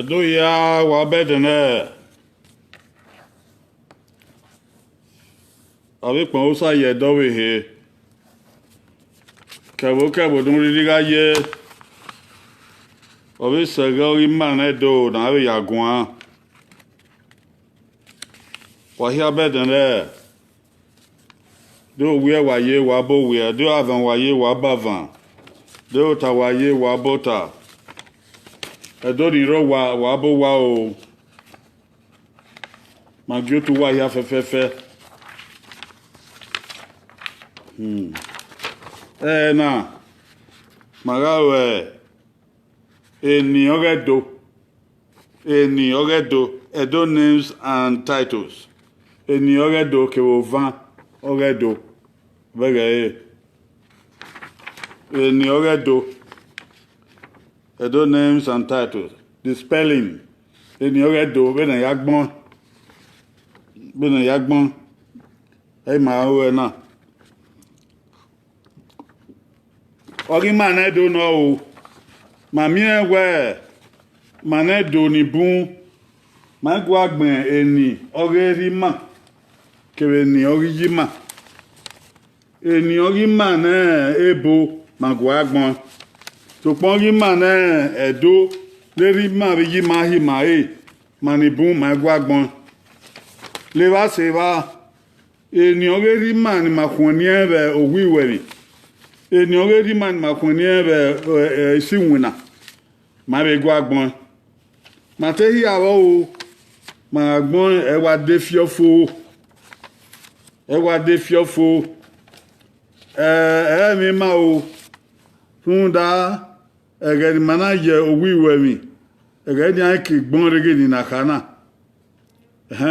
Do ya wa bedene. Avec mon osa ye do we he. Kabo dum ri ga ye. Obi sego imane do na we ya gwan. Wa hia bedene. Do we wa ye wa bo we do avan wa ye wa bavan. Do ta wa ye wa bota. Do ni ro wa bo wa o. Ma gyo tu wa ya fe. Na magawe eni ogedo edo names and titles eni ogedo ke wo van ogedo bege eni ogedo edo names and titles the spelling eni ogedo be na yagbon ma o na Ogi manedo no mami ewe manedo ni bun magwa gbon eni ogeri ma kere ni origima eni origima na ebo magwa gbon to pon origima na edo leri ma bi ma hi ma mani bun magwa gbon le va se va eni ogeri ma ni makwoni ebe owiweri eni already man makoni ebe si wina ma be gwa gbon ma te hi awo o ma gbon e wa de fiofo mi ma o funda ege ni manager owi we mi ege ni an ki gbon rege ni nakana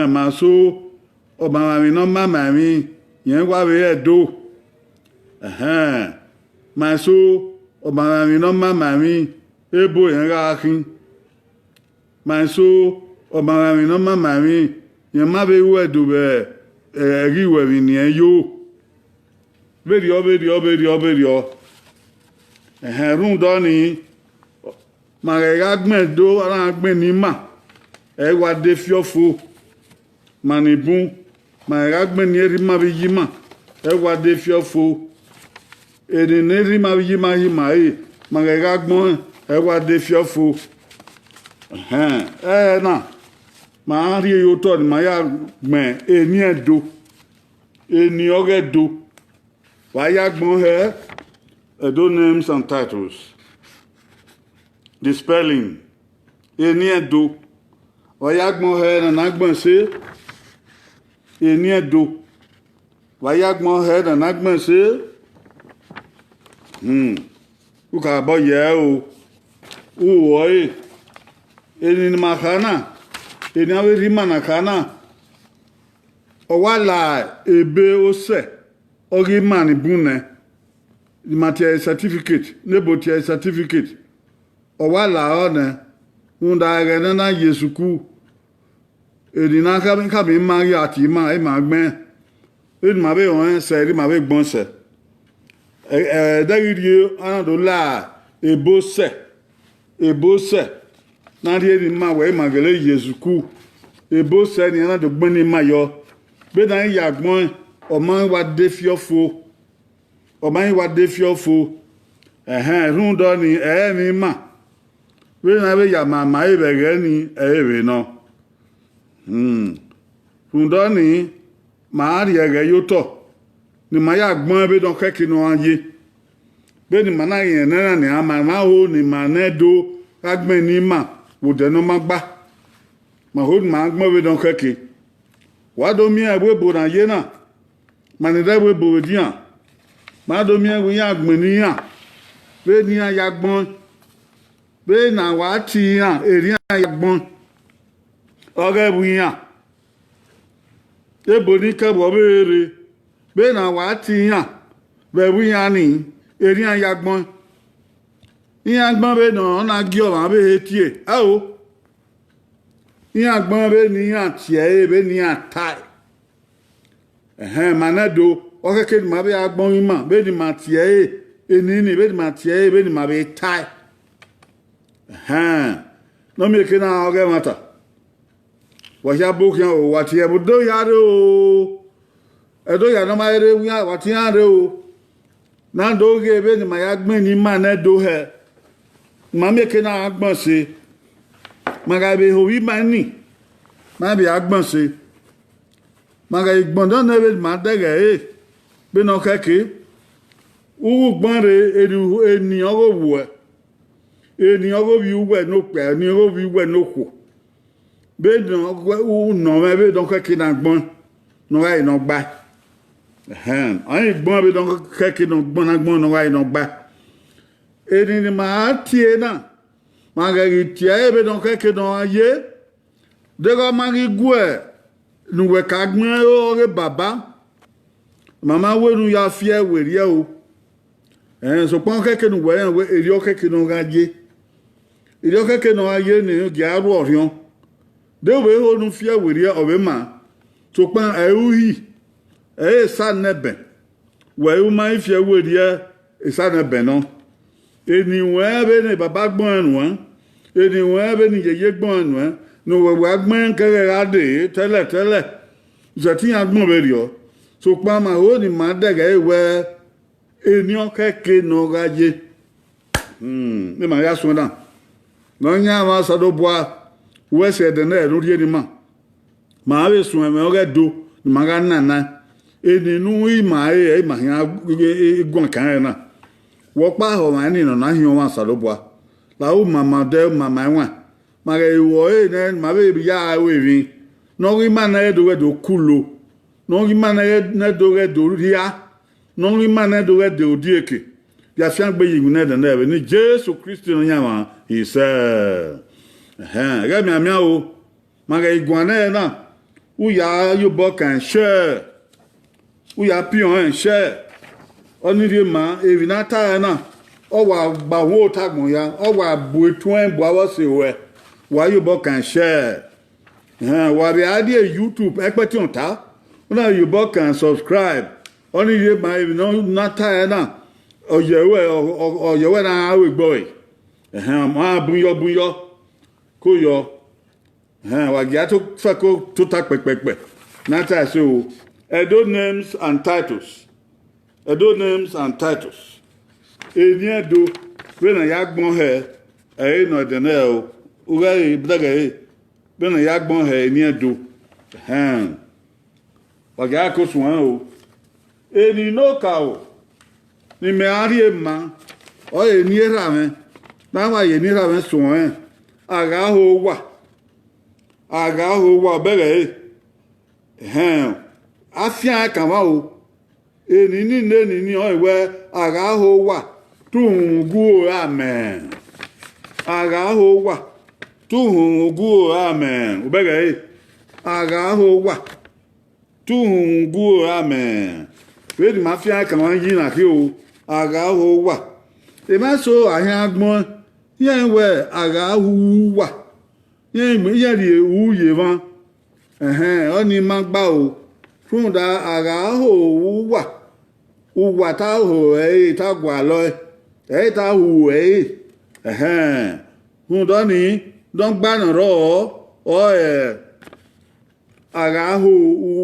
ma so o ma mi no mama mi yen wa be edo ma so obama mi no mama mi ebo yen ga kin ma so obama mi no mama mi yen ma be wedu be ri we mi ni yo beri o run do ni ma ga gbon do ara gbon ni ma e wa de fiofo ma ni bun ma ga gbon ni ri ma bi yi ma e wa de fiofo ede neri ma yi ma hi ma ma ga gbon e wa de fiofo na ma ri yo to ma ya gbon eni ogedo wa ya gbon edo names and titles the spelling eni edo wa ya gbon na gbon se eni edo wa ya gbon na gbon se uka bo ye o oi eni makana eni awe rimana kana o wala ebe ose ogi mani bune the material certificate nebo tie certificate o wala ona unda ga na yesuku eni na ka mi ma ya ti ma e ma gben eni ma be on se ri ma be gbon se Dagirie anadola ebose na ri ma we magele yesuku ebose ni anado gbon ni mayo be dan ya gbon o ma wa de fiofo run do ni mi ma we na be ya mama e bege ni ere no run do ni ma ri ege yoto ni ma ya gbon be don keki no anye be ni mana yen na ni ama ma ho ni manedo agben ni ma wo de no magba ma ho ma gbon be don keki wa do mi egbe bo na ye na ma ni de we bo dian ma do mi egbe ya gbon ni yan be ni ya gbon be na wa ti yan eri ya gbon oge bu yan e bo ni ke bo bere be na wa ti yan be wi yan ni eri an yagbon yan be no na gi o ma be tie o yan gbon be ni yan tie be ni yan tai manado o keke ma be agbon mi ma be ni ma tie eni ni be ni ma tie be ni ma be tai no me kena oge mata washa book ya o wati e budo ya re o edo ya no ma ere wi wati ya re o na do ge be ni ma ya gbin ni ma na do he ma me kena agbon se ma ga be ho wi ma ni ma bi agbon se ma ga igbon don na be ma dege e be no keke uwu gbon re eru eni owo wu eni owo bi uwe no pe eni owo bi uwe no ko be no u no me be don keke na gbon no ga ino gba ani gbon be don keke no gbon na gbon no ga ino gba eni ni ma tie na ma ga tie be don keke no aye de go ma ri gue nu we ka gbon o re baba mama we nu ya fie we ri o so pon keke nu we eri o keke no ga je eri o keke no aye ni gi aru orion de we ho nu fie we ri o be ma so pon euhi sa nebe we u ma fie we ri sa nebe no eni we be ni baba gbon nu eni we be ni yeye gbon nu no we wa gbon kere ra de tele zati agbon be ri o so pa ma o ni ma dege we eni o keke no gaje ni ma ya so na no nya ma so do boa we se de na ru ri ni ma be so me o ga do ni ma ga na eni nu i ma ya gun kan na wo pa ho ma ni no na hi o ma so do boa la o mama de mama wa ma ga wo ne ma be ya we vi no ri ma na do we do kulo no ri ma na do we do ria no ri ma na do we do dieke ya fian gbe yi na de na be ni Jesus Christ no nya ma he said ga mi o ma ga iguana na u ya yo bo kan share u ya pion share oni ri ma e vi na ta na o wa gba wo tagbon ya o wa bu etu en bu awo se we wa yo bo kan share wa be adi YouTube ekpeti on ta una you bo kan subscribe oni ri ma e no na ta na oyewe na awe boy ma bu yo ko yo wa ga to fa ko to ta pepepe na ta so Edo names and titles eni edo be na ya gbon he no de na o uga e blaga e be na ya gbon he eni edo wa ga ko suwan o eni no ka o ni me ari e ma o eni era me na wa ye ni ra me suwan aga ho wa bere afia kan wa o eni ni o iwe aga ho wa tungu amen aga ho wa tungu amen o bere aga ho wa tungu amen we di mafia kan wa yin na ki o aga ho wa e ma so ahin agbon yen we aga hu wa yen mi yen ri hu ye van oni ma gba o fun da aga ho wa uwa ta ho ta gwa lo ta hu fun do ni don gba na ro o aga ho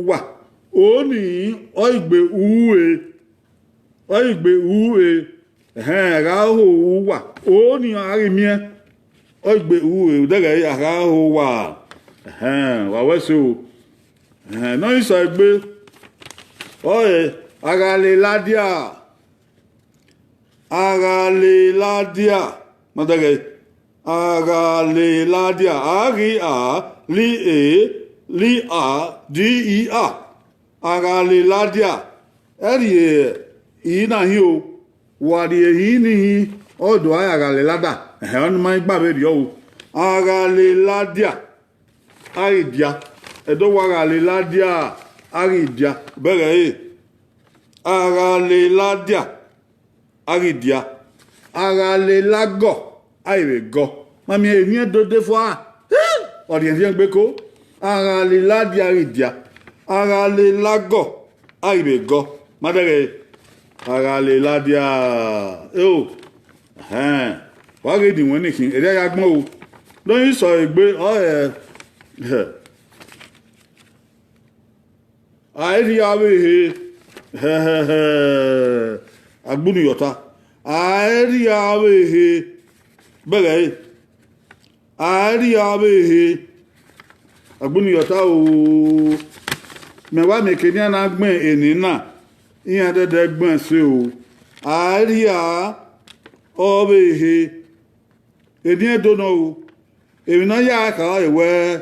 wa oni o igbe uwe aga ho wa oni ari mi o igbe uwe daga aga ho wa wa weso no iso igbe aga le ladia madaga aga le ladia ari a li a d e a aga le ladia eri ina hi o wa ri hi ni odo aga le lada on ma gba be ri o aga le ladia ari dia edo wa aga le ladia ari dia bere aga le ladia ari dia aga le lago ai go mami eni edo de fo o ri en gbe ko aga le ladia ari dia aga le lago ai go madere aga le ladia wa ge di won ni kin ere ya gbon o lóyún sọ ìgbé ọ̀ẹ́ àìrí awéhe agbóniyọ̀ta àìrí awéhe bẹ́ẹ̀ yìí àìrí awéhe agbóniyọ̀ta ooo mẹ́wàá mẹ́kẹ́ ní àná gbẹ̀n ènì náà ìyẹn dẹ́dẹ́ gbẹ̀n sí o àìrí awéhe ènì ẹ̀dọ́nà o èmi náà yà kà ẹ̀wẹ́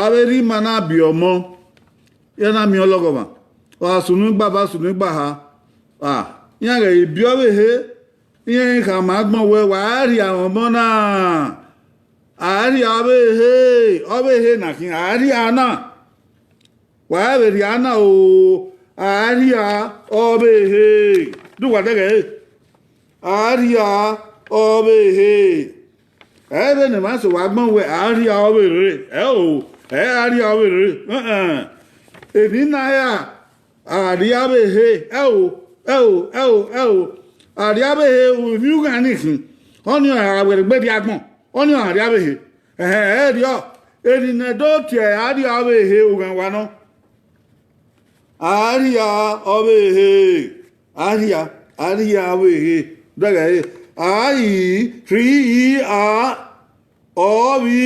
abẹ́rí mana bì ọmọ yẹn náà mi ọlọ́gọ̀mà wà sùnúgbà bá sùnúgbà ha yẹn rẹ̀ ìbí ọ̀wéhe yẹn kà máa gbọ́n wẹ́ wà á rí àwọn ọmọ náà àárí ọ̀wéhe nàkí àárí àná wà á bẹ̀rẹ̀ àná o àárí ọ̀wéhe dùwàdẹ́gẹ̀ àárí ọ̀wéhe ebe ne ma so wa gbon we ari awere ari awere eni na ya ari abehe ari abehe uni uganikin oni awere gbe di agbon oni ari abehe dio eni ne do ti ari abehe ugan wa no ari abehe ari abehe daga ayi 3 ọ̀bí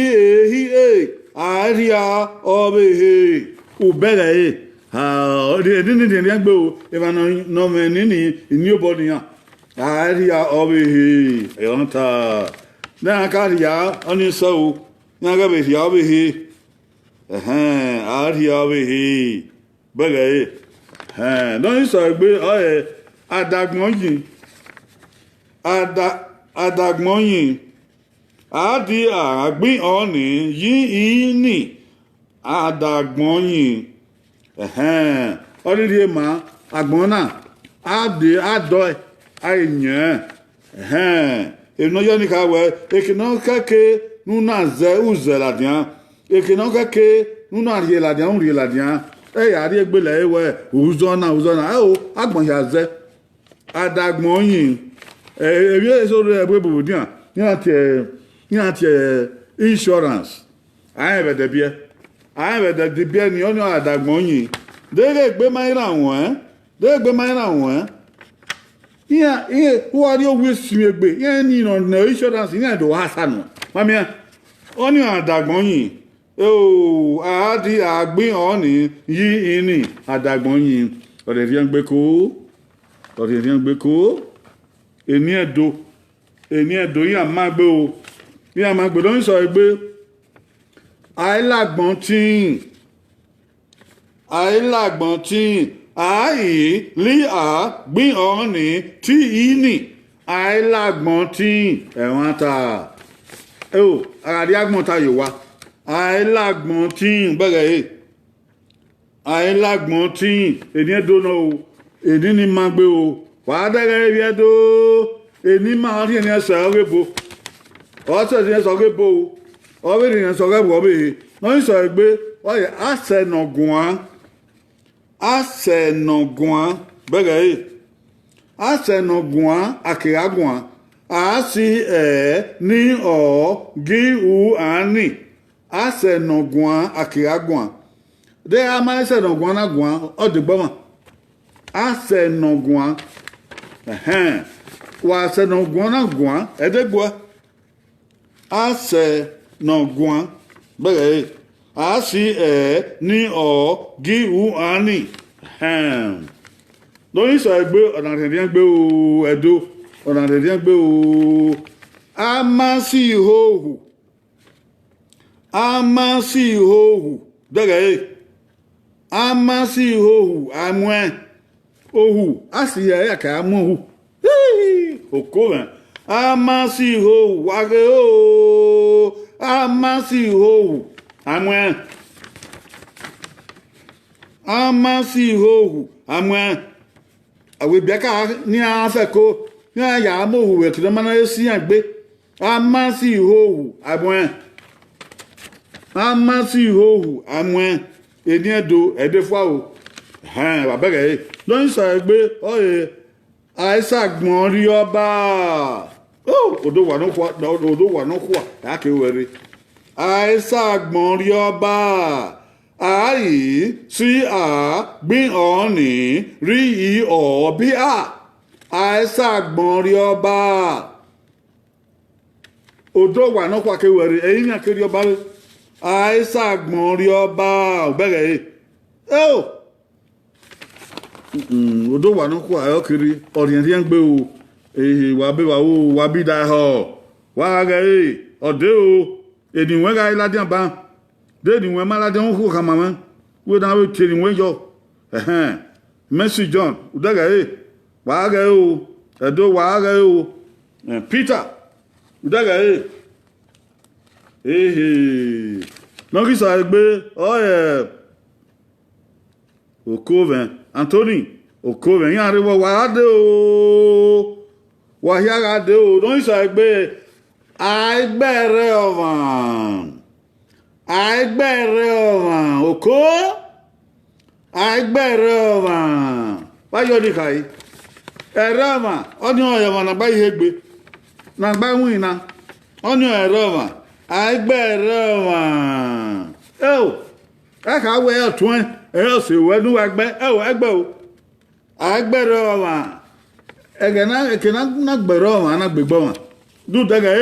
àríà ọ̀bẹ̀hẹ òbẹ̀rẹ̀ ọ̀dẹ̀ẹ̀dẹ̀ẹ̀dẹ̀ gbé o ìbànà nọ́mẹ̀ nínú ìníòbọ̀dìyàn àríà ọ̀bẹ̀hẹ ẹ̀yọ́ntà náà káríà ọ́nìsọ́ o náà gẹ́bẹ̀rẹ̀ ọ̀bẹ̀hẹ àríà ọ̀bẹ̀hẹ bẹ̀rẹ̀ lọ́nìsọ̀ gbé ọ̀ẹ̀ àdàgbọ́nyìn àdí àgbín ọ̀nì yìí ní àdàgbọ́nyìn ọdídí ma àgbọ́n náà àdí àdọ́ àìyàn ìnáyọ́ ní káwẹ́ èkìná kẹ́kẹ́ nínú àzẹ́ ùzẹ̀ làdíán èkìná kẹ́kẹ́ nínú àríyẹ làdíán òrìyẹ làdíán ẹ̀yà àrí ẹgbẹ̀lẹ̀ ẹwẹ́ òwúzọ́nà ẹ̀ o àgbọ̀nyà àzẹ́ àdàgbọ́nyìn èmi èso rẹ̀ ẹgbẹ́ bòbò díàn ní àti insurance àyẹ̀bẹ̀dẹ̀ bíẹ́ ni ọ́nà àdàgbọ́n yìí déédé gbé máyìrà wọ́n ìyẹn wọ́n rí owó ìsinmi ẹgbẹ́ ìyẹn ní ìrànà insurance ìyẹn ìdò wá sànù mọ́míà ọ́nà àdàgbọ́n yìí àádì àgbín ọ̀nì yìí ní àdàgbọ́n yìí ọ̀dẹ̀ fi ń gbé kó èní ẹ̀dọ́ yìí à máa gbé o ní a máa gbé lóyún sọ pé àìlàgbọ́n tí àì lí àgbín ọ̀nì tí ìní àìlàgbọ́n tí ẹ̀wọ̀n ta àràdí àgbọ̀n ta yìí wá àìlàgbọ́n tí bẹ̀rẹ̀ yìí àìlàgbọ́n tí èní ẹ̀dọ́ náà o èní ni máa gbé o wàá dẹ́rẹ́ ibi ẹ̀dọ́ èní máa rí ẹni ẹsẹ̀ ọ̀rẹ́bó ọ̀sẹ̀ ẹni ẹsẹ̀ ọ̀rẹ́bó ọ̀rẹ́ ẹni ẹsẹ̀ ọ̀rẹ́bó ọ̀bẹ̀ yìí wọ́n ń sọ pé ọ̀yẹ̀ àṣẹ̀nàgùn bẹ̀rẹ̀ yìí àṣẹ̀nàgùn àkèràgùn àásì ní gíhù àánì àṣẹ̀nàgùn àkèràgùn dẹ́ a máa ṣẹ̀nàgùn àgùn ọ̀dẹ̀gbọ́mọ̀ àṣẹ̀nàgùn wà àṣẹ̀nàgùn àgùn ẹ̀dẹ́gbọ́ àṣẹ̀nàgùn bẹ̀rẹ̀ yìí àásì ní gíhù àánì lórí sọ ẹgbẹ́ ọ̀nà àtẹ̀dẹ́ gbé o ẹ̀dọ́ ọ̀nà àtẹ̀dẹ́ gbé o amásí ìhòhù dẹ́gẹ̀ yìí amásí ìhòhù àmúẹ́ òhù á sì yẹ ẹ̀ka amóhù òkó rẹ̀ amásí ìhòhù wáyé o amásí ìhòhù àmúẹ́ amásí ìhòhù àmúẹ́ àwọn ìbẹ́ká ní afẹ́kọ́ ní àyà amóhù ẹ̀kìlọ́ mọ́ná sí àgbé amásí ìhòhù àmúẹ́ amásí ìhòhù àmúẹ́ èdè ẹ̀dọ́ ẹ̀dẹ́fọ́ o bàbẹ́rẹ̀ yìí lóyún sọ ẹgbẹ́ ọ̀yẹ́ àìsàgbọ̀n rí ọba odo wa no kwa ake were aisa gbon ri ọba ayi si a gbin oni ri I o bi a aisa gbon ri ọba odo wa no kwa ke were eyin akeri ọba aisa gbon ri ọba obere odo wa no kwa ayo kiri orien ri ngbe o wa be wa o wa bi da ho wa ga ode o eniwe ga iladian ba de niwe maladian hu ka mama we na we tiri we yo Mercy John udaga wa ga o edo wa ga o Peter udaga no ki sa gbe Okoven Anthony Okoven yan re wa de o wa ya ga de o no sa gbe aigbere ovan oko aigbere ovan ba yo di kai erama oni oyo ma na gba ihe gbe na gba win na oni erama aigbere ovan ka we otun se we nu wa gbe egbe o aigbere ovan ekena na gbere ovan na gbegbo wan du daga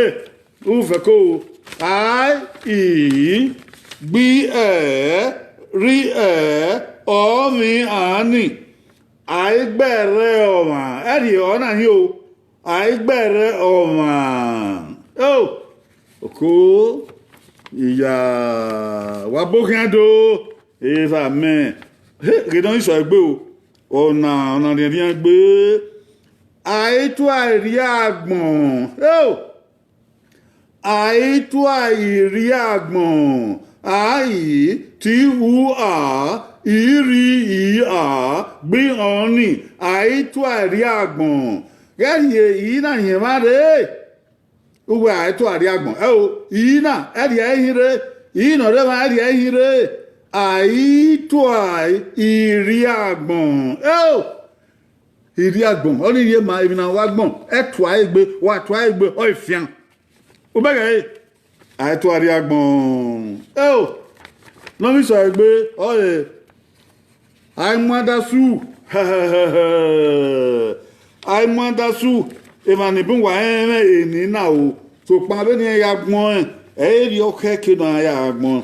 ufe ko I bi ri o mi ani aigbere oma eri ona hi o aigbere oma oko iya wa bokando esa me ke don so egbe o ona ri gbe aitu ari agbon aitu ari agbon ai ti u a iri a gbi oni aitu ari agbon geri yi na yen ma re uwe aitu ari agbon yi na eri ehire yi no re ma eri ehire aitu iri agbon iri agbon oni ye ma ibi na wa gbon etu aigbe wa tu aigbe o ifian o bege aitu ari agbon no mi so aigbe aimadasu aimadasu emani bun wa eni na o so pa be ni ya gbon eri o keke na ya gbon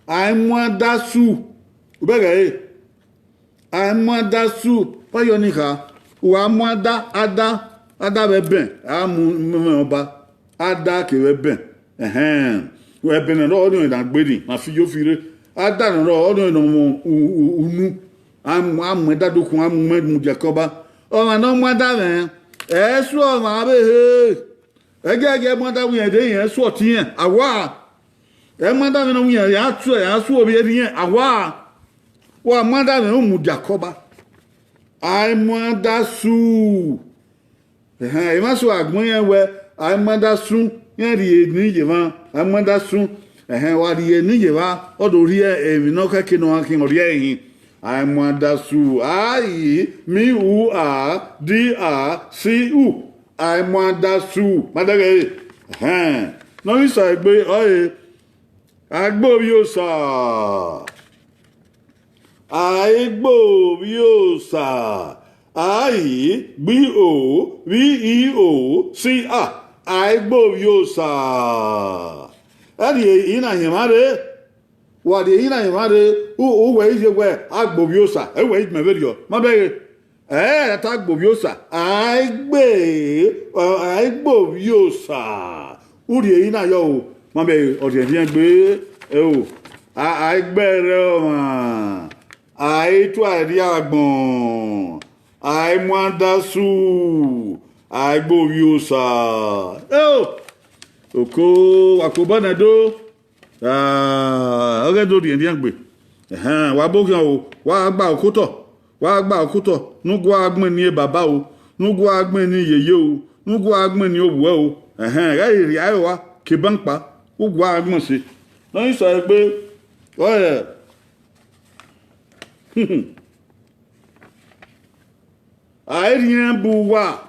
aimadasu o bege aimadasu pa yo ni ka wa mu ada be ben amu oba ada ke we ben we ben no odun da gbedi ma fi yo fire ada no odun no unu amu da dokun amu mu jacoba o ma no mu ada ben so ma be ege mu ada wi de yen so ti yen awa mu ada no wi ya so obi yen awa wa mu ada ben mu jacoba aimadasu emaso agbon yen we aimadasu yen ri eni yewa aimadasu wa ri eni yewa odo ri emi no keke no akin ori eyin aimadasu ai mi u a d a c u aimadasu madage no ri so egbe agbo bi o sa aigbo bi o sa ai bi o v e o c a aigbo bi o sa eri ina yemare wa de ina yemare o we je we agbo bi o sa e we me be yo ma be ta agbo bi o sa aigbo bi o sa uri ina yo o ma be o de bien gbe aigbere o ma aitu ari agbon aimadasu aigbowi osa oko akobanado oge do ri en gbe wa bokin o wa gba okuto nugu agbon ni baba o nugu agbon ni yeye o nugu agbon ni owu o ga iri ayo wa ke banpa ugu agbon se no so gbe airien buwa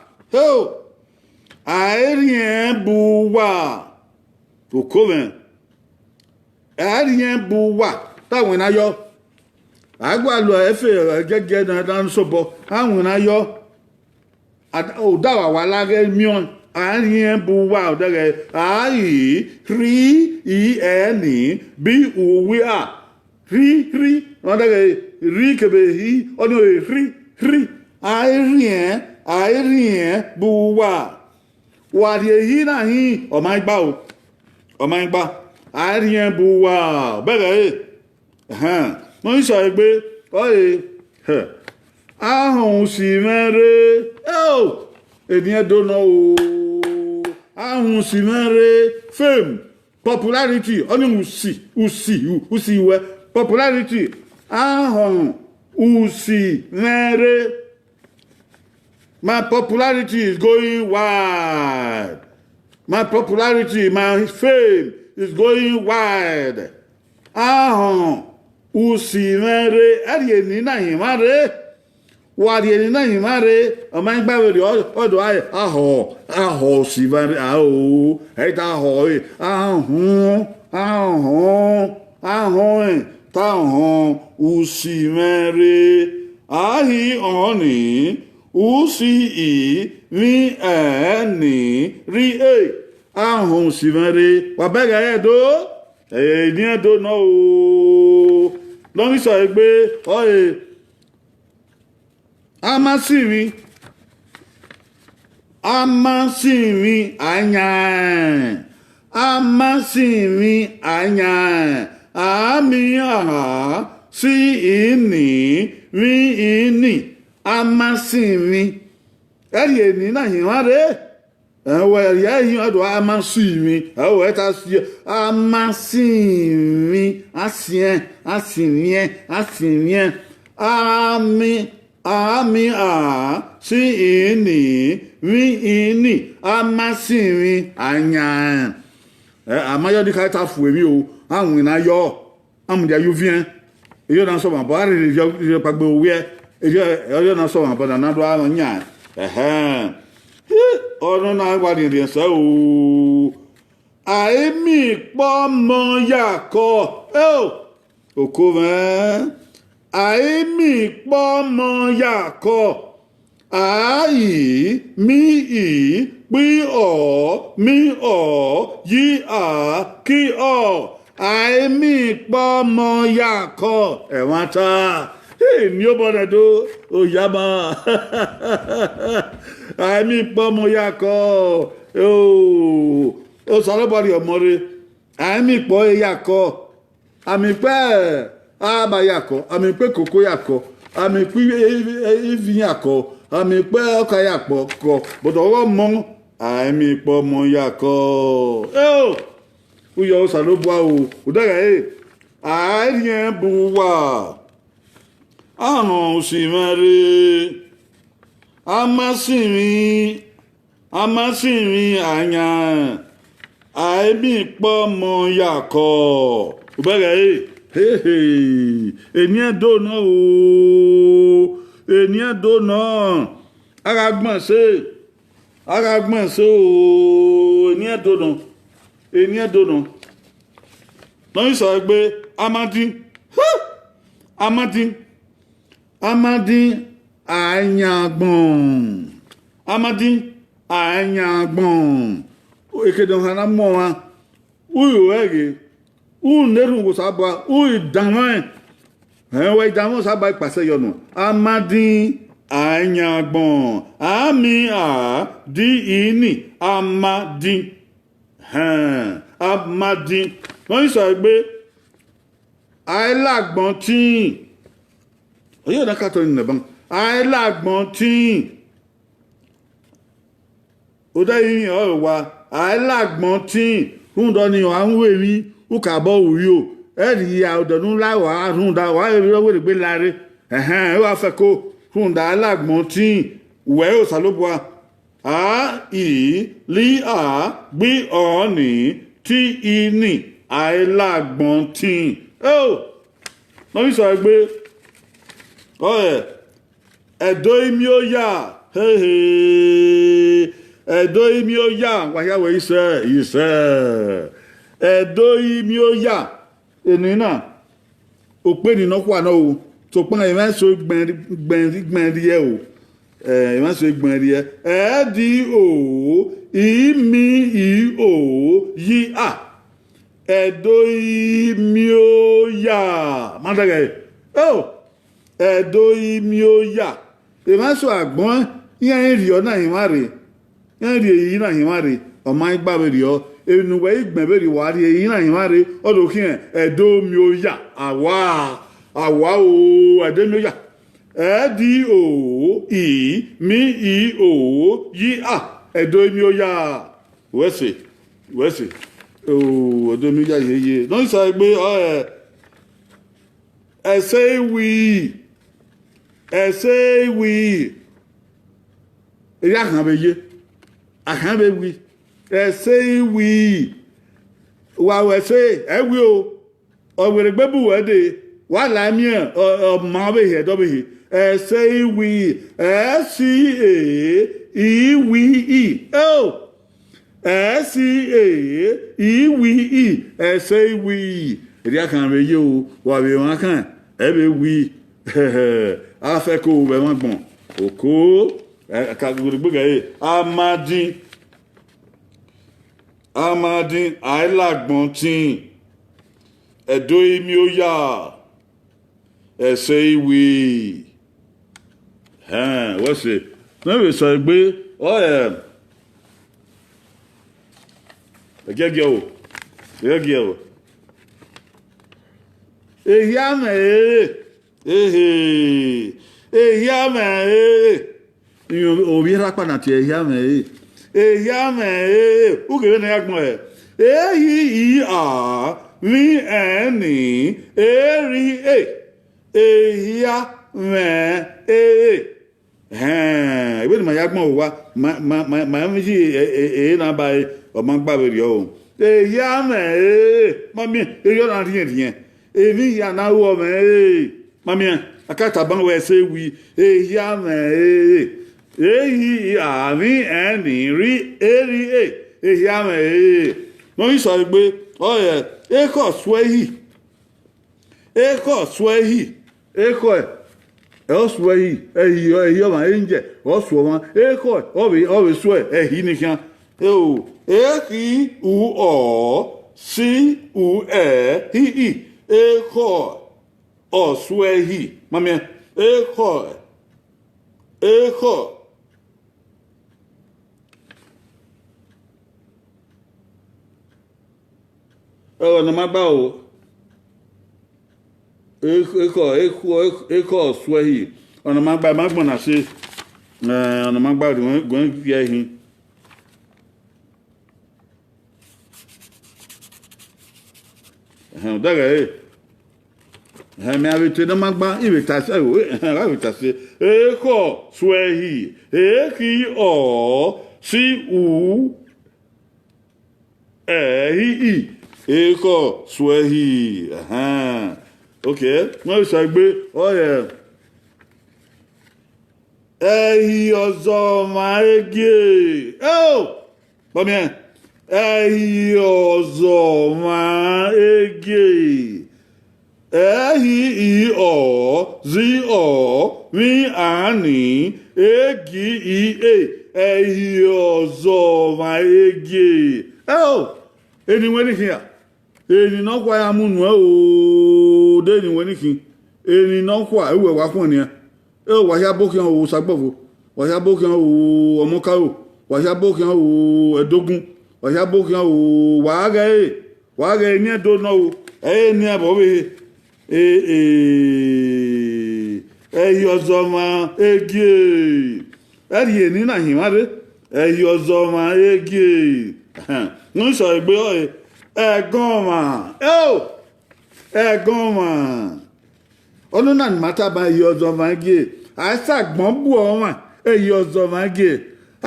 Aérien Boua. Au commun. Aérien Boua. Táwọn iná yọ. Àgbà lọ ẹ̀fẹ̀ gẹ́gẹ́ dandan sọ̀bọ̀. Àwọn iná yọ. Òdáwà wà lágẹ́ mìíràn. Aérien Boua. Òdẹ́gẹ̀ ààyè rí ìẹ́nì bí òwe à. Rí. Òdẹ́gẹ̀ rí kẹ̀bẹ̀ rí. Ọdún rí. Aérien Boua. Wàdìẹ̀ yìí náà yìí ọmọ ìgbà Aérien Boua bẹ́ẹ̀ wọ́n ń sọ pé ọ̀yẹ́ ahùn sì mẹ́rẹ́ ènìyàn dóná o ahùn sì mẹ́rẹ́ fame popularity ọ̀nì ùsì wẹ́ popularity ahùn ùsì mẹ́rẹ́. My popularity is going wide. My popularity, my fame is going wide. Usimere, Arieni na himare. Wadieni na himare. Among Bavari, or I, Simare, Usimere, Ahi oni. Usi mi ni ri ahun simere wa bega edo ni edo no o lo mi sọ pé oye amasiri anya ami aha si ini mi ini amasimi ẹ̀rí náà yìí wá rẹ̀ ẹ̀wọ̀ ẹ̀rí ẹ̀yìn ọ̀dọ̀ amasimi ẹ̀wọ̀ ẹ̀ta sí amasimi asìmíẹ́ àmì sí ìní rí ìní amasimi ànyà àmáyọ́dí ká ta fò èmi o àwọn ìnáyọ́ àmùdí ayúfíẹ́ èyí náà sọ̀rọ̀ àbọ̀ àrèlè ìjọ pàgbé owó ẹ̀ ọjọ́ náà sọ̀rọ̀ àbọ̀dà náà dọ́ àwọn yàn ọdún náà wà ní ìrìnsẹ́ o àìmì pọ́ mọ́ yàkọ́ òkú mẹ́ àìmì pọ́ mọ́ yàkọ́ ààyè mí ì pí ọ̀ mí ọ̀ yí à kí ọ̀ àìmì pọ́ mọ́ yàkọ́ ẹ̀wọ̀n ta. Ní ó bọ́dẹ̀ tó òyàmá àmì pọ́mọ yakọ̀ ó sọ̀rọ̀bọ̀rì ọmọre àmì pọ́ yakọ̀ àmì pẹ́ àbá yakọ̀ àmì pẹ́ kòkó yakọ̀ àmì pẹ́ ìfì yakọ̀ àmì pẹ́ ọkà yakọ̀ kọ̀ bọ̀dọ̀ ọwọ́ mọ́ àmì pọ́mọ yakọ̀ ó yọ ó sàlóbùá o ò dẹ́gẹ̀ Aérien Boua. Ahùn sì mẹ́rẹ́ amásìmí àyà àìbí pọ́ mọ́ yàkọ́ bẹ́rẹ̀ ènìyàn dóná o ènìyàn dóná ara gbọ̀n sí o ènìyàn dóná lọ́yìn sọ pé Amadi anyagbọ̀n èkéde ọ̀hánà mọ́ wa uyu ẹ̀gẹ̀ uyu nẹ́rù sábà uyu ìdámọ́ ẹ̀wọ̀ ìdámọ́ sábà ìpàṣẹ yọ̀nù Amadi anyagbọ̀n àmì àdí ìní Amadi wọ́n sọ pé àìlágbọ̀n tíì oye na kato ni naban àìlágbọ̀n tíì ó dá yìí ọ̀rọ̀ wa àìlágbọ̀n tíì rúndọ̀ ni à ń wèrí ukàbọ̀ òrí o ẹ̀rì àọ̀dọ̀nú láwà rúndà wà èrè ọwọ́ ìgbé láre ẹ̀hẹ́n ẹ̀ wá fẹ́ kó rúndà àìlágbọ̀n tíì wẹ́ ò sàlóbùa lí gbí ọ̀ọ́nì tí ìní àìlágbọ̀n tíì lọ́wọ́ sọ pé ẹ̀dọ́ imi ó yà edo imi oya wahia we ise edo imi oya enina ope ni no kwa no to pon e ma so gben ri e o e ma so gben ri e di o imi I o yi a edo imi oya madaga edo imi oya e ma so agbon yen ri o na yin wa re yen ri yi na yin wa re o ma gba be ri o enu we igben be ri wa ri yi na yin wa re o do kin edo mi oya awa o edo mi oya di o I mi I o yi a edo mi oya wese o edo mi oya ye no so gbe say we ya kan be ye akan be wi say we wa we say e wi o were gbebu we de wa la mi o ma be he do be he say we we oh we say we ya kan be ye o wa be wan kan e be wi a fe ko be wan gbon oko ka gbogbo e amadin ailagbon tin edo imi oya say we what's it no we so gbe gege o obi ra pa na ti o ge na yagbon I mi eni eri ibe ni ma yagbon wa ma mi ji na ba o ma gba be ri o mami yo na rien evi ya na wo mami akata ban we say we mi eni ri eri no yi so gbe eko swehi oswehi ehi o ma nje oswo ma eko obi swe ehi ni kan eki u o si u hi eko oswehi mami eko na magba o eko swehi ona magba magbon na se ona magba gon ye hin daga me avete na magba ibeta se o aveta se eko swehi eki o si u hi eko swehi okay mo so gbe ehi ozo ma ege bomi ehi ozo ma ege ehi o zi o mi ani egi ehi ozo ma ege eni weni kia eni no kwa ya munu o de ni weni ki eni no kwa ewe wa kun ni wa ya bokin o sagbofo wa ya bokin o omoka o wa ya bokin o edogun wa ya bokin o wa ga ni do no o ni abo be ehi ozo ma ege eri eni na hin mare ehi ozo ma ege no so egbe ẹ̀gàn mà ọdún náà mata bá yí ọzọ máa gé àṣàgbọ́n bù ọmọ èyí ọzọ máa gé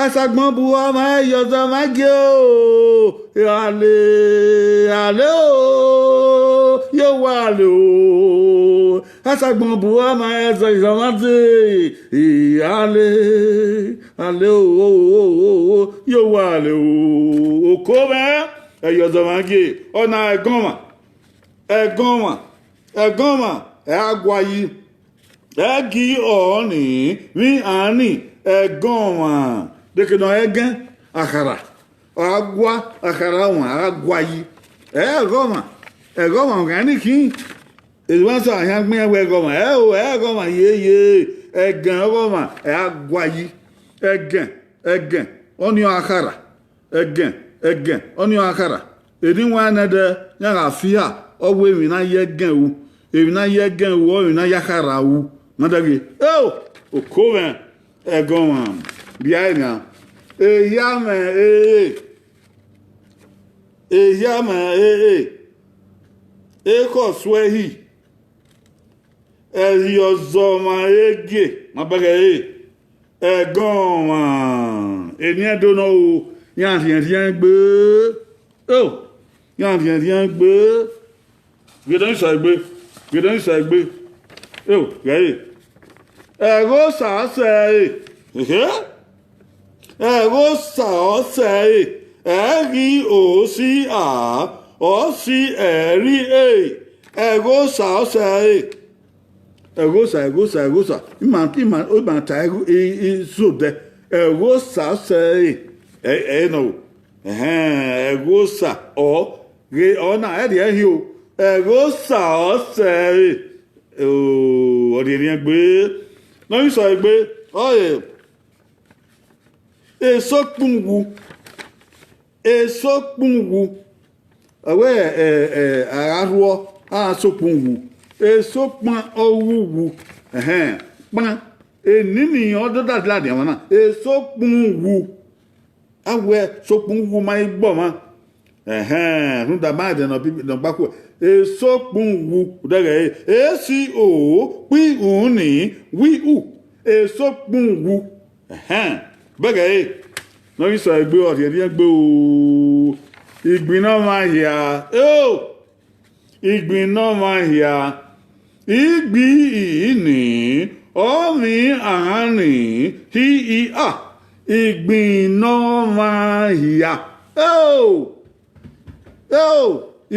àṣàgbọ́n bù ọmọ èyí ọzọ máa gé o àlè o yóò wá àlè o sagbon buwa ma eza jamate ale o yo wa ale o ko me eyo zamange ona egoma agwayi egi oni mi ani egoma deke no egen akara agwa akara won agwayi egoma ngani kin ewanso ayan gbin ewe egoma egoma ye egen egoma agwayi egen oni akara egen oni akara edin wa na de yan afia owo emi na ye gen wu emi na ye gen wu emi na yakara wu madage okoven egoma biaina eyame eko swehi eliozoma ege mabage egoma eni do no yan rien gbe yan rien gbe gedon sagbe gaye ego sa se ego sa se eri o si a o si eri ego sa se ego sa ima o ma ta ego so de ego sa se no ego sa o ge ona eri ehi o ego sa o se o ri rien gbe no so gbe oye esopunwu awe araruo asopunwu esopon owuwu pan enini ododa lade wana esopunwu awe sopunwu ma igbo ma runda ma de no bibi no gbako esopunwu daga esi o pi uni wi u esopunwu bẹ́gẹ̀ lórí sọ ẹgbẹ́ ọ̀rẹ́ rí ẹgbẹ́ ooo ìgbìn náà máa yà ìgbìn náà máa yà ìgbì ìní ọ̀mí àárín hí ìhà ìgbìn náà máa yà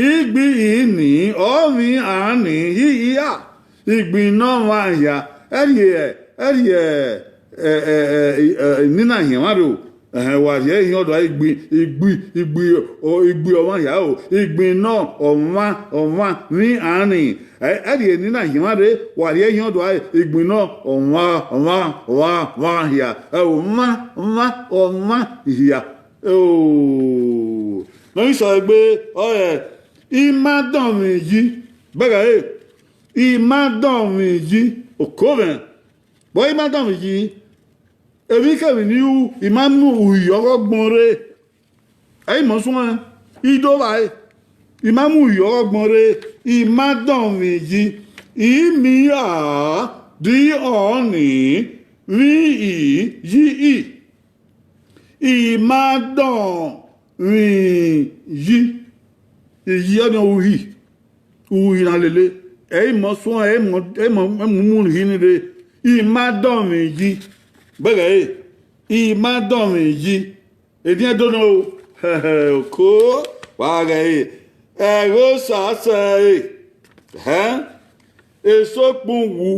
ìgbì ìní ọ̀mí àárín hí ìhà ìgbìn náà máa yà ẹ̀rí nínú àyẹ̀wò wà yẹ́ ìyẹn ọ̀dọ̀ igbi ọmọ ìyá o ìgbìn náà ọ̀wá ní àárín ẹ̀rí nínú àyẹ̀wò rẹ̀ wà yẹ́ ìyẹn ọ̀dọ̀ ìgbìn náà ọ̀wá ìyá ọ̀wá ìyá lórí sọ pé ìmádọ́mì yìí bẹ́ẹ̀ ìmádọ́mì yìí òkúrẹ̀ bọ́ ìmádọ́mì yìí èmi kẹ́mi ní ìmáàmù ìyọ́rọ́gbọ̀n rẹ̀ ẹ̀yìn mọ̀ súnmọ́ ìdọ́wà ẹ̀ ìmáàmù ìyọ́rọ́gbọ̀n rẹ̀ ìmádọ́mì yìí ìmí dí ọ̀ọ́nì rí yí ìmádọ́mì yìí èyí ọ̀nà uhi na lele ẹ̀yìn mọ̀ súnmọ́ ẹ̀yìn mọ̀ rí nílé ìmádọ́mì yìí bẹ́ẹ̀ ìmádọ́mì yìí èdè ẹ̀dọ́nà kó wàá ẹ̀rọ sàásẹ̀ èso pọ̀ wù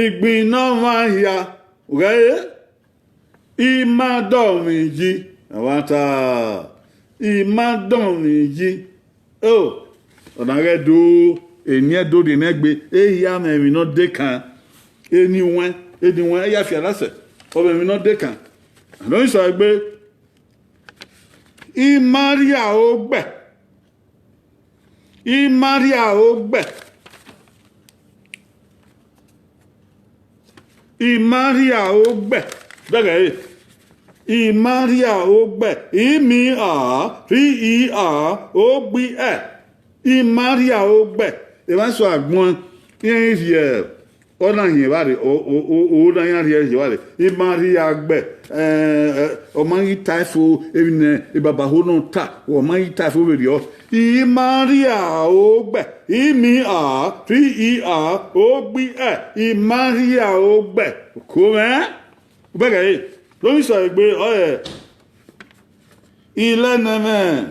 ìgbìn náà máa ya rẹ̀ ìmádọ́mì yìí àwọn ta ìmádọ́mì yìí ọ̀nà rẹ̀ do ènìyàn dòde nẹ́gbẹ́ èyí àmì ẹ̀mí náà dé kan eniwọn ẹyà fi aláṣẹ ọbẹ mi náà dé kan lóyún sọ pé ìmáríà ó gbẹ bẹ́ẹ̀ ìmáríà ó gbẹ ìmí rí ìhà ó gbí ìmáríà ó gbẹ ìwọ́n sọ àgbọn ìrìn ona hievare o na ya hievare imari agbe o mangi taifu evine baba hono ta o mangi taifu berio imari a ogbe imi a tri a ogbi imari a ogbe come bege lo mi so egbe ile neme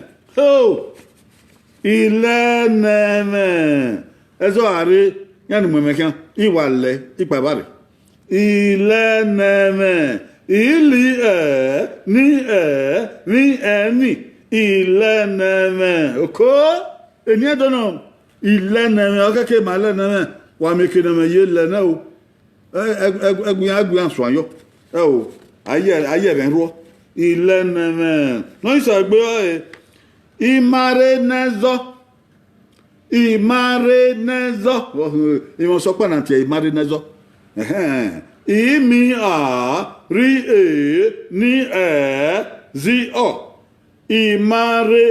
ile neme ezo are yanu memekan iwale ipabare ile neme ili ni eni ile neme oko eni edono ile neme okeke male neme wa meke neme ye le na o egun anso ayo o aye ben ro ile neme no so gbe imare nezo ìmọ̀ sọ pé nàntì ìmárè nẹ́zọ́ ìmí rí ní zi ọ̀ ìmárè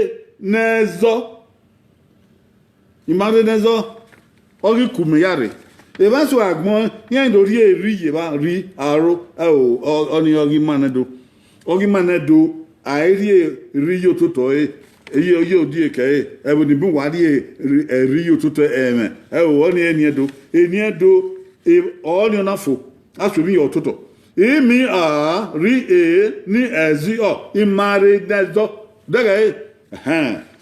nẹ́zọ́ ọ̀rí kùmìyàrè ìbáṣọ àgbọn yẹn lórí èrí yìí rí àárò ọ̀ní ọ̀rí mánẹ́dọ̀ àìrí èrí yóò tó tọ̀ eyi oye odi eke ebe ni bu wadi eri otuto eme oni eniedo oni onafo asumi otuto imi ri ni ezi imare dezo daga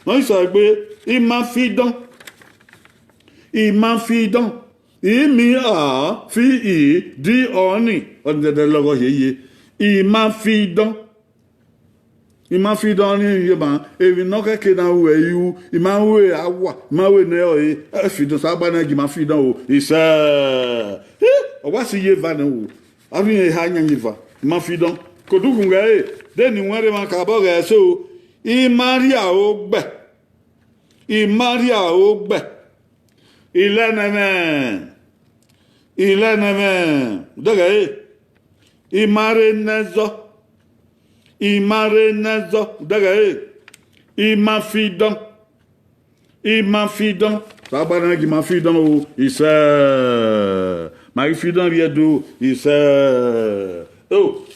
no so gbe imafidon imi fi di oni odede logo yeye imafidon ni yeba evi no keke na we yu imawe awa imawe ne o fidon sagba na gi ma fidon o isa o wa si ye va na o abi e ha nyan yiva ma fidon kodugun ga de ni won re ma ka bo ga so imaria o gbe ile na me daga imare nezo daga imafidon sabana gi mafidon o isa ma fidon riedo isa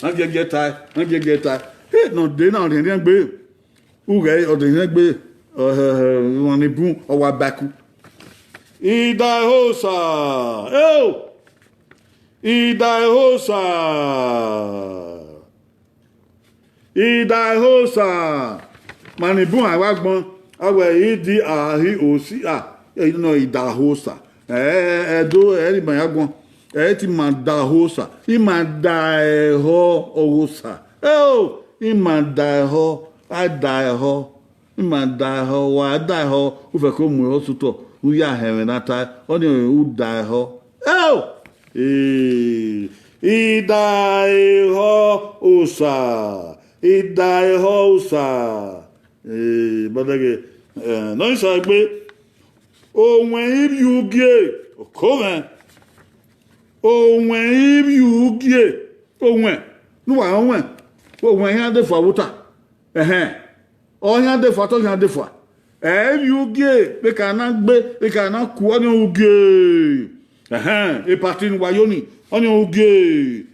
an gegeta no de na rien gbe ure o de rien gbe won ni bun o wa baku idahosa manibu awagbon awe idi ahi osi no idahosa edo eri mayagbon ti madahosa imadaho osa imadaho adaho imadaho wa adaho ufe ko mu osuto uya herenata oni udaho idaho osa badage no so gbe ohun ibi ugie okome ohun ibi ugie ohun nuwa ohun yan de fa wuta oyan de fa to yan de fa ibi ugie pe kana gbe pe kana ku oni ugie e parti ni wayoni oni ugie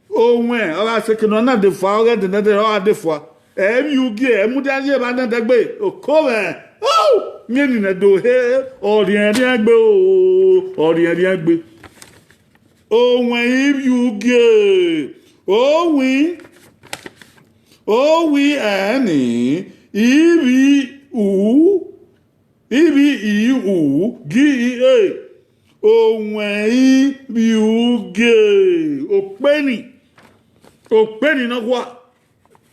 ohun ora se ke no na de fa ora de na de ora de fa ugie emudari ba na de gbe okome nyeni na do ori agbe ohun ugie ani ibi gi ohun ibi ugie openi na kwa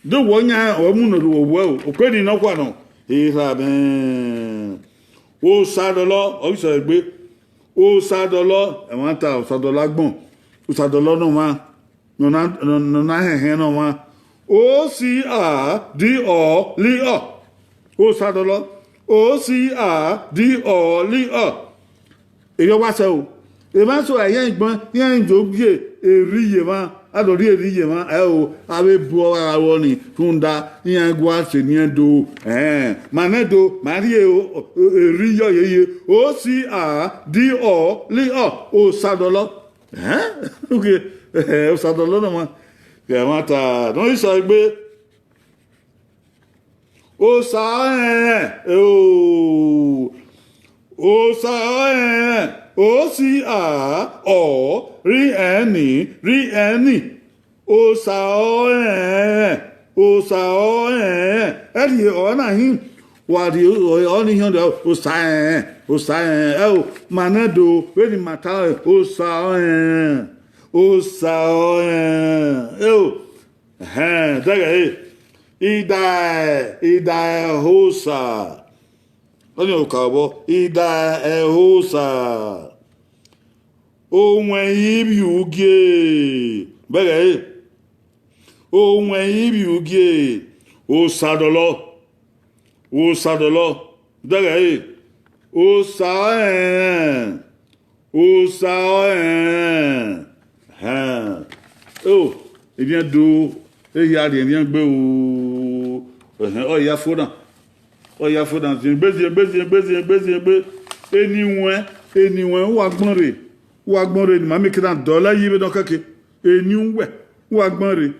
do wonya o mu no do wo openi na kwa no o sadolo o so egbe o sadolo e won ta o sadolo agbon o sadolo no ma no na he no ma o si a di o li o sadolo o si a di o li eyo wa se o e ma so ayen igbon yen jogbe eriye ma adori eriye ma abe bu ara wo ni tunda yen gwa se ni do manedo marie eriyo yeye o si a di o li o sadolo Ok, o sadolo no ma. Que mata, não isso aí be. O sa o sa o si a o ri any o sa o eri o na hin wa di o ni hin o sa o manado we ni mata o sa daga Ida Rosa. Olha o cabo. Ida Rosa. Ohun ibi uge. Bẹ́ẹ̀ ẹ́. Ohun ibi uge. O sadolo. Bẹ́ẹ̀ ẹ́. O Oh, il vient d'où? Il y a des liens beaux. Oh, il y a faux dans. Bézien. Anyone, ou agbonre. Ma mère qui dans dollar, il veut donc que. Anyone, ou agbonre.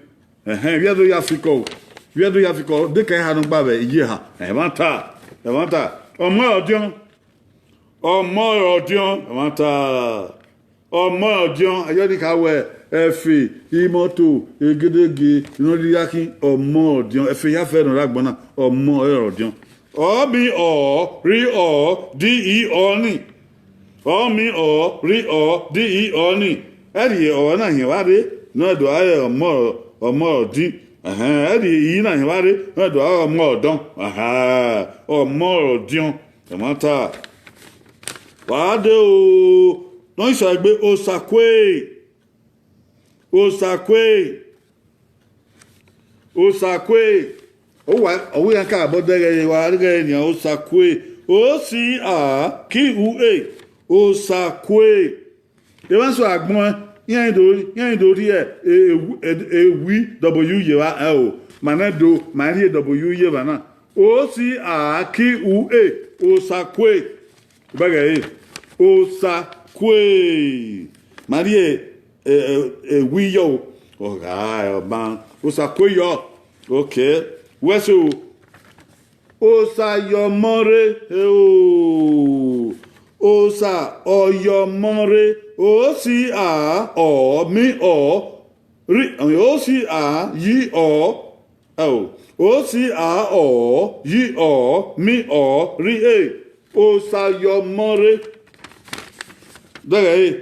Viens de Afrique. Dès qu'il y a un bavé, il y a. Inventa. Ọmọ ọdún ayọ́díkàwẹ̀ ẹ̀fẹ̀ ìmọ́tò egedege ìrìnàdíyàkí ọmọ ọdún ẹ̀fẹ̀ yáfẹ́ ẹ̀rọ lágbọ́nà ọmọ ọdún ọmọ rí dí ọ̀ọ́nì ọmọ rí dí ọ̀ọ́nì ẹ̀rì ọ̀ọ́ náà yẹn wá dé náà dùn ayẹ ọmọ ọdún ẹ̀rì yìí náà yẹn wá dé náà dùn ayẹ ọmọ ọdún ọmọ ọdún ẹ̀mọ́ta wàá dé o. Non, il s'agit Osakwe. Oh, ouais, oui, un cas, bon, derrière, Osakwe. O-C-A-Q-U-E. Osakwe. Et bien, soit avec moi, il y a un dori, oui, W-Y-A-O. Manado, Marie W-Y, Vana. O-C-A-Q-U-E. Osakwe. Bagaye. Osakwe. Marie oui yo. Oh man. Osakwe yo. Okay. Where's you? Osayomore. Osa oyomore. Osi a o mi o ri. Osi a yi o. Osi a o yi o mi o ri Osayomore. Dẹ́rẹ́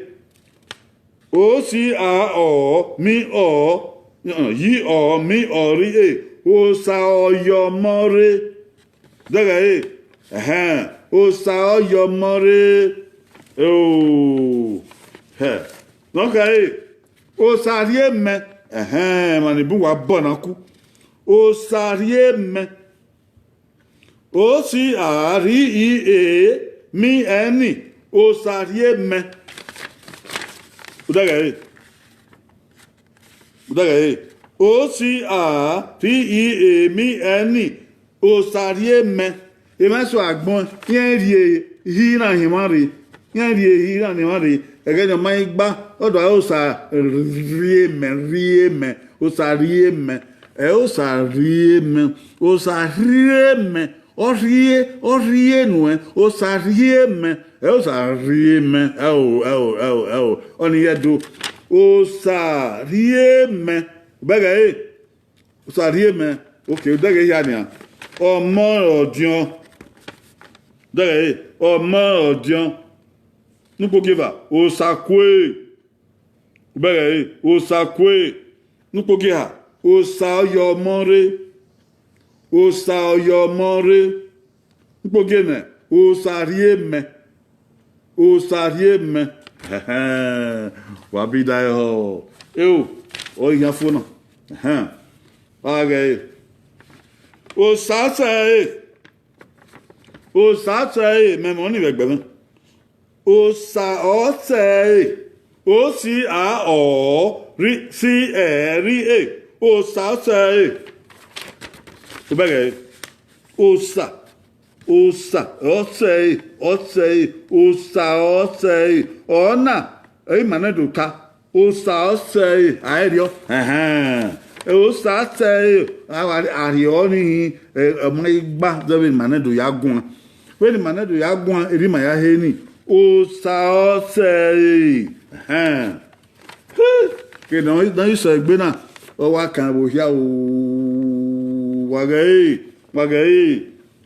O-C-A-O mi ọ̀ yí ọ̀ mi ọ̀ rí Osa ọyọmọ́re. Dẹ́rẹ́ Osa ọyọmọ́re. Dọ́kẹ́ Osa rí mẹ́. Mànìbí wà bọ̀ náà kú. Osa rí mẹ́. O-C-A-R-I-E mi ẹni. Osarie me. Udagaye. O-C-A-R-I-E mi ẹni. Osarie me. Ema so agbon. Yen rie hira himari. Ẹgẹ́ ni ọmọ igba. Ọdọ̀ osa rie me. Osarie me. Osarie me. Orie nu osarie me. Osarie me. Oni yedo. Osarie me. Bega osarie me. Okay, dega yani. Ọmọ ọdún. Dega ọmọ ọdún. Nupo giva. Osakwe. Bega Osakwe. Nupo giha. Osayomore. Nupo gene. Osarie me. Wabida yo. O yafuna. Pagaye. Osasae. Même on y va bien. Osasae. O-C-A-O-R-I-C-R-I-E. Osasae. Bagaye. Osa. Osei. Ona. Manado ta. osa ose aerio osa ose ario ni mai gba zabe manedo ya gun we ni manedo ya gun eri ma ya he ni osa ose ke no iso egbe na o wa kan bo ya o wagae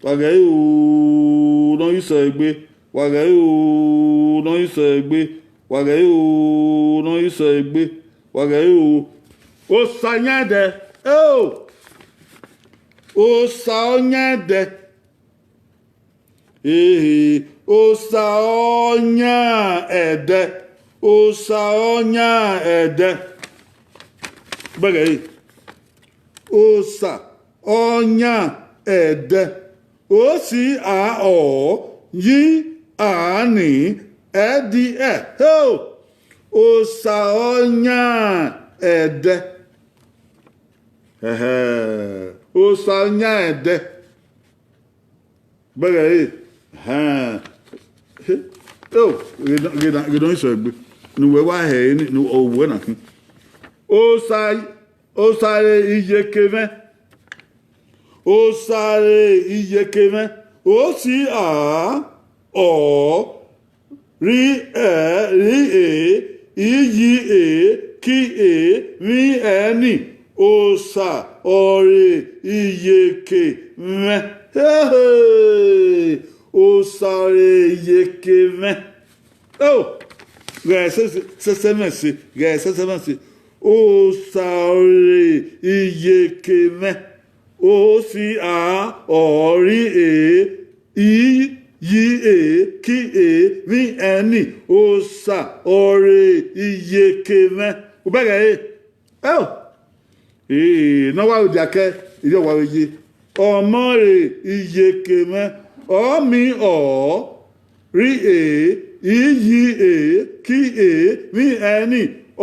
o no iso egbe wagae o no iso egbe wagae o no iso egbe wagae o sanyade o sanyade o sanya ede o sanya ede bagae o sa onya ede o si a o yi ani edi o sa onya ede o sa onya ede bagae gidon so egbe ni we wa he ni owo na kin o sare iye keve o sare iye keve o si a o ri e iyi e ki e mi eni o sa ore iye ke me o sare iye keve gẹ̀ẹ́sẹ̀sẹ̀mẹ̀sẹ̀ ó sáré iye kemẹ́ ó sì á ọ̀rí yí kí ní ẹni ó sà ọ̀rẹ́ iye kemẹ́ ó bẹ̀rẹ̀ náwó àwòdì akẹ́ ìdí ọ̀wà òye ọmọ rẹ̀ iye kemẹ́ ọ̀mí rí iyi kí ní ẹni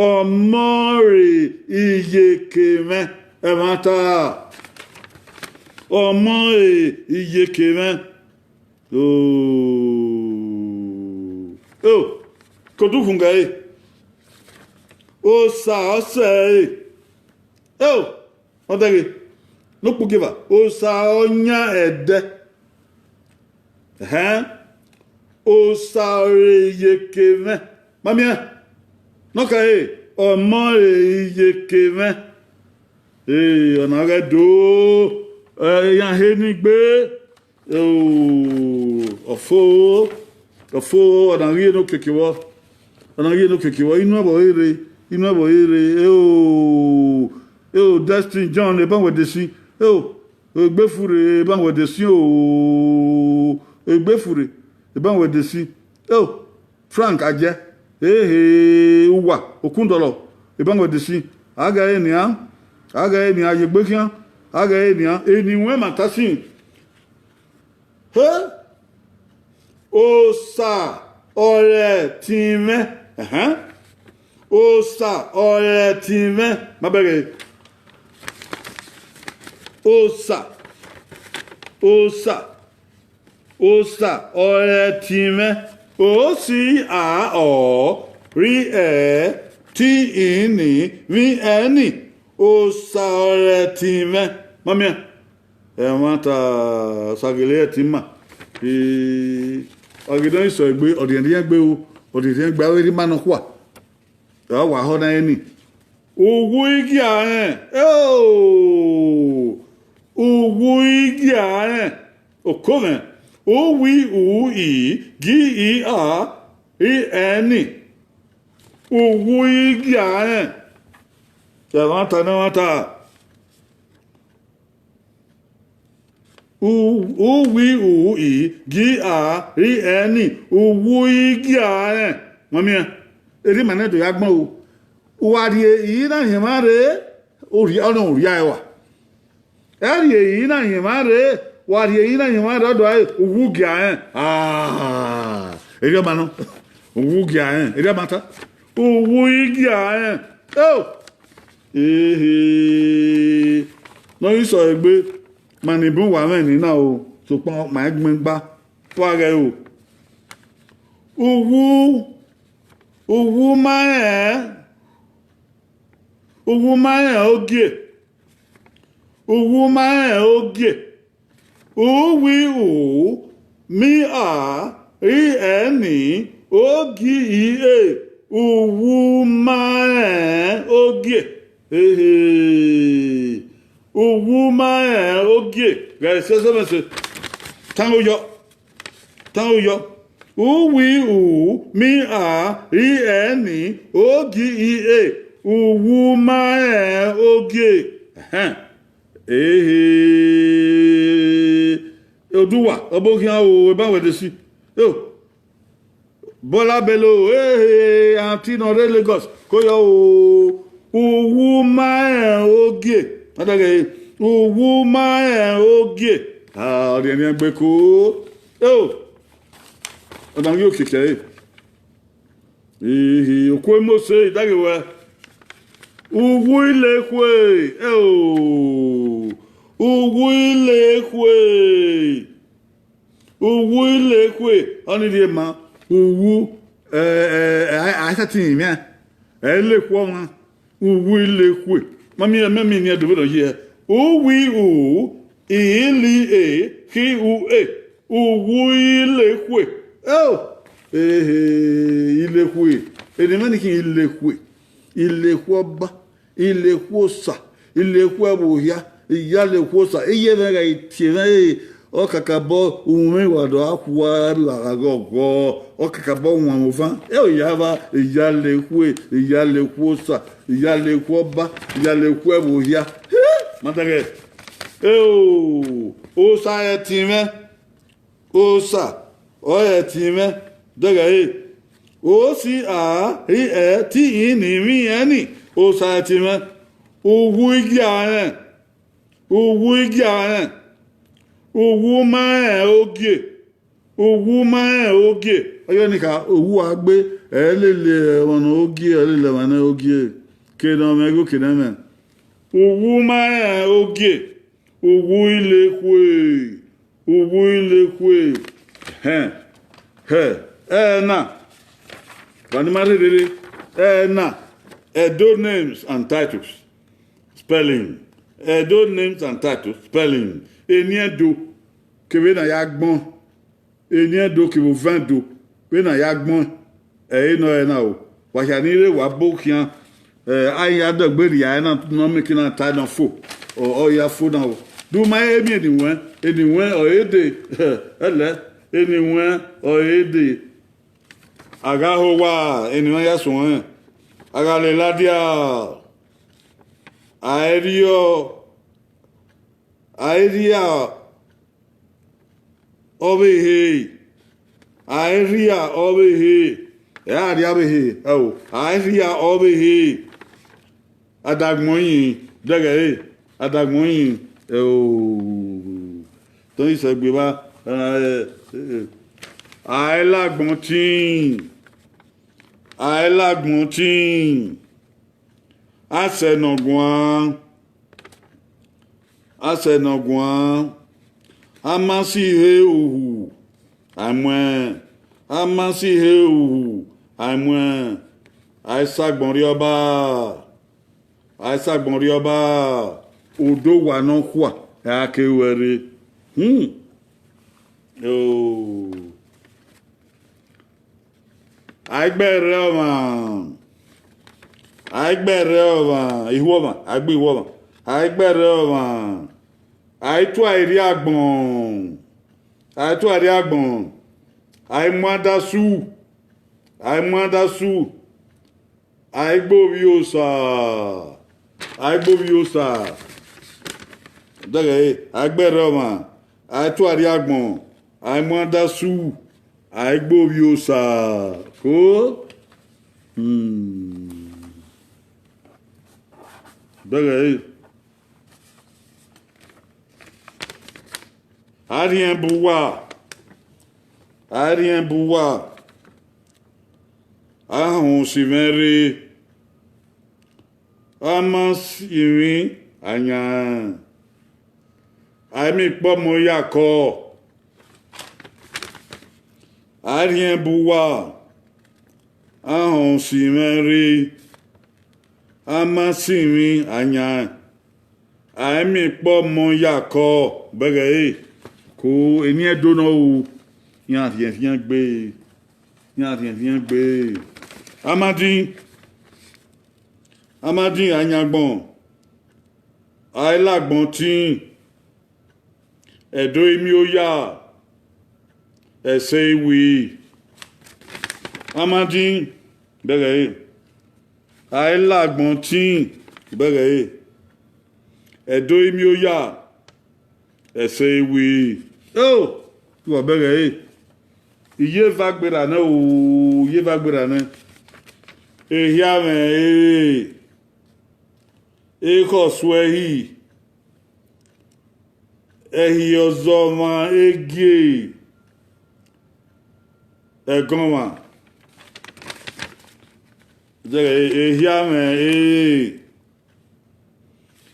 ọmọ rẹ̀ iye kemẹ́ ẹ̀ máa ta ọmọ rẹ̀ iye kemẹ́ kò tún fún gẹ̀ẹ́ ó sà ọ́sẹ̀ wọ́n tẹ́gẹ̀ ló pọ̀ kíbà ó sà ọ́nyá ẹ̀dẹ́ ó sáré iyeke mẹ́ mami ẹ̀ nọ́ka ọmọ iyeke mẹ́ ọ̀nà rẹ̀ dòó ẹ̀yàn he ní gbé ọ̀fọ́ ọ̀nà rí inú kèkè wọ́ inú ẹ̀bọ̀ ere Destiny John ẹ̀bọ̀wẹ̀dẹ̀ sí ẹgbẹ́fúre ẹ̀bọ̀wẹ̀dẹ̀ sí ẹgbẹ́fúre ẹ̀bọ̀wẹ̀dẹ̀ sí Frank ajẹ́ uwa okundolo ẹ̀bọ̀wẹ̀dẹ̀ sí aga ènìyàn ayẹgbẹ́kíán aga ènìyàn màtásí ó sà ọ̀rẹ́ tìmẹ́ ó sà ọ̀rẹ́ tìmẹ́ má bẹ̀rẹ̀ ó sà ọ̀rẹ́ tìmẹ́ ó sì à ọ̀ rí ẹ̀ tí ìní rí ẹni ó sà ọ̀rẹ́ tìmẹ́ mọ́mí ẹ̀ wọ́n ta ṣàgẹ̀lẹ̀ ẹ̀ tí mà ọ̀gẹ̀dẹ̀ ìsọ̀ ìgbé ọ̀dẹ̀dẹ̀ gbé o ọ̀dẹ̀dẹ̀ gbé awérí mánu kwà ẹ̀ wà họ́ náà ẹni owó igi ààrẹ owó igi ààrẹ òkúrẹ̀ owó ìhù gí ìhà rí ẹni owó igi ààrẹ ẹ̀wọ̀n ta náà wọ́n ta uwi gi a rí ẹni owó igi ààrẹ wọ́n mìíràn èrí mẹ́nẹ́dọ̀ ya gbọ́n o wà rí èyí náà yìí máa rẹ̀ ọ̀nà òrí àẹwà ẹ̀rí èyí náà yìí máa rẹ̀ wà rí èyí náà yìí máa rẹ̀ ọ̀dọ̀ owó igi ààrẹ èrí ọmọ náà owó igi ààrẹ èrí ọmọ ta owó igi ààrẹ lọ́yìn sọ ẹgbẹ́ mànìbù wà mẹ́rin náà o ṣùgbọ́n màá gbọ́n gbá fún ara ẹ̀ o owó máa ẹ̀ Uwuma ogie. Uwuma ogie. Uwi u mi a I eni ogi e. Uwuma ogie. Uwuma ogie. Guys, c'est tango yo. Uwi u mi a I eni ogi e. Uwuma ogie. Oduwa obokian o e ba we de si. Yo. Bola Bello, Auntie Nore Lagos, Koyo, Uwuma ogie. Adage, Uwuma ogie. Ah, the end beko. Oh, Adam yo kike. Okwe mose, dage wa. Uwu ilekwe. Oh, Uwu ilekwe. Uwu ilekwe. Oni die ma. Uwu aisati mia elekwo ma uwu ilekwe mami ni adobo here uwi u ili ki u uwu ilekwe ilekwe mani ki ilekwo ba ilekwo sa ilekwo boya iyalekwo sa iye ga itie o kakabo ume wado akwa lagagogo o kakabo wanwofa o yaba iyalekwo sa iyalekwo ba iyalekwo boya matage o sa yetime o sa o yetime daga o si a ti ni mi ani o sa yetime owu igya Uwuma ogie. Oyo nika owu agbe elele ona ogie elele wana ogie. Kedan mego kedan. Uwuma ogie. Uwu ilekwe. Na. Kwani mare dele. Na. Edo names and titles. Spelling. Edo names and titles. Spelling. Eniedo kebe na yagbon eniedo kebe 20 do be na yagbon no na o wa sha ni re wa bokian aya dogberi ya na no make na tie na fo o ya fo na o do my emi eniwen o ede ele eniwen o ede aga ho wa eniwen ya so aga le ladia Area over here. Area over here. Yeah, the over here. Oh, area over here. Adagmoyin. Daga Adagmoyin. Oh. Don't you say, Biba? I like Montin. I said no guan. Asenogwan amasi he uhu amwe amasi he uhu amwe aisagbon ri oba odo wa no kwa akewere aigbere oma ihuoma agbe ihuoma aigbere oma Aitu airi agbon. Aimadasu. Aigboviosa. Daga agberoma. Aitu airi agbon. Aimadasu. Aigboviosa. Ko? Daga Arien boua. Ahon sivere. Amas irin anyan. Ami po moyako. Arien boua. Ahon sivere. Amasimi anya. Aemi po mon yako. Bege ko eni edo no o. Yan rien gbe. Yan rien gbe. Amadi anyagbon. Ailagbon tin. Edo emi oya. Ese iwi. Amadi bege Ailagbon tin. Bege Edo emi oya. Ese iwi. Oh! Tu bege Iye vagbera na o. Iye vagbera na. Ehia me Eko swehi. Ehi ozoma ege. Egoma. Ehia me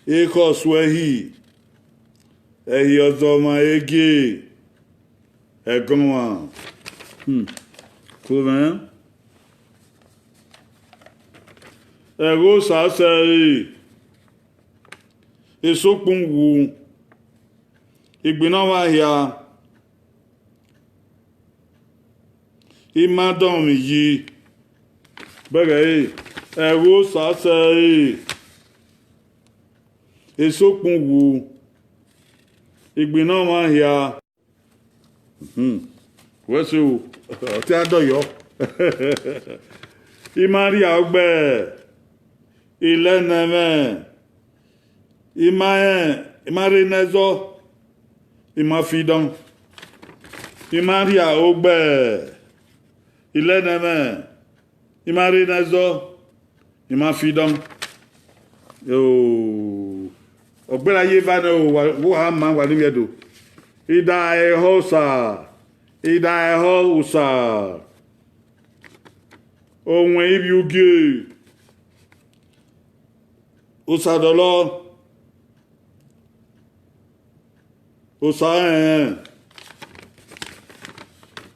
Eko swehi. Ehi ozoma ege. Egoma. Cool, man. Ego sa se Esokun wu. Igbina wa hia. Imadon yi. Bege ego sa se Esokun wu. Igbina wa hia. Where's you? Ti adoyo. Imari agbe. Ileneme. Imari nezo. Imafidon. Imari agbe. Ileneme. Imari nezo. Imafidon. Yo. Ogbera ye va no wo ha man wa ni edo. Ida ehosa. Ida ehosa. Ohun ibi uge. Usadolo. Usa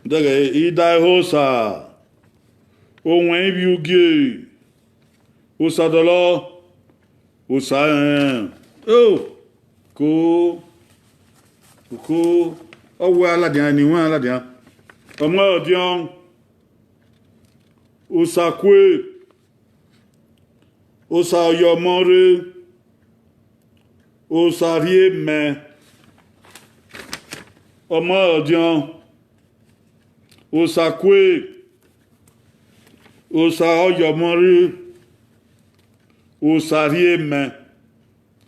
Dege ida ehosa. Ohun ibi uge. Usadolo. Usa Oh. Ko Owo aladian ni won aladian. Omo odion. Usakwe. Usayomore. Usarie me. Omo odion. Usakwe. Usayomore. Usarie me.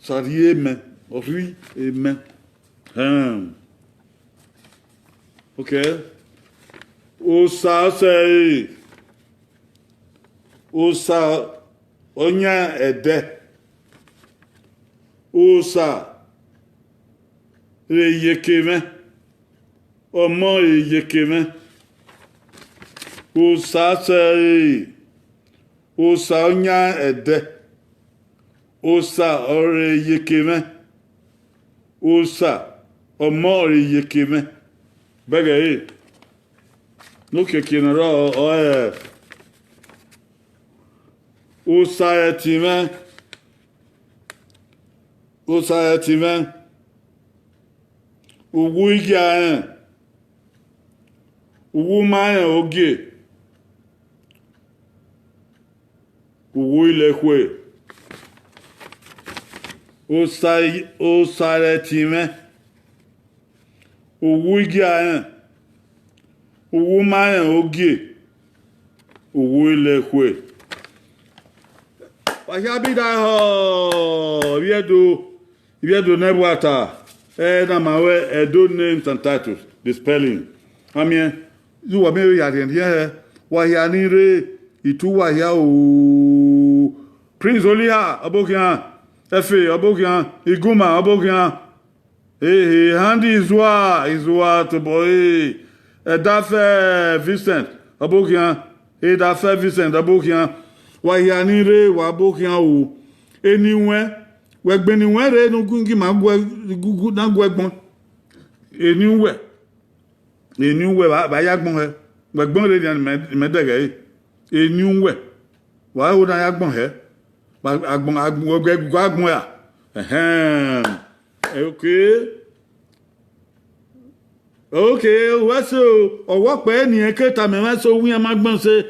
Sarie me. Oui, amen. Okay. Usa se. Usa onya ede. Usa reyekeme. Omo reyekeme. Usa se. Usa onya ede. Usa oreyekeme. Usa omo reyekeme. Bege no keke na ro o Usayetime. Uwu igi ayen. Uwu mayen oge. Uwu ilekwe. Usayetime. Uwu igi ayen. Uwu mayen oge. Uwu ilekwe. Wahia ho Viedo Nebuata. Na mawe Edo names and titles. The spelling. Amien. You were maybe at the end here. Wahia nire. Itu wahia o. Prince Olia abokian. Efe abokian. Iguma abokian. Handy Izwa to boy. Edafe Vincent abokian. Edafe Vincent abokian. Wayanire wabokian o eniwe wegbeniwe re nugungi magwe gugu na gwegbon eniwe ba yagbon he wegbon re ni medege eniwe wa ho na yagbon he agbon ya okay what's owo pe eniyan keta me ma so wi ma gbon se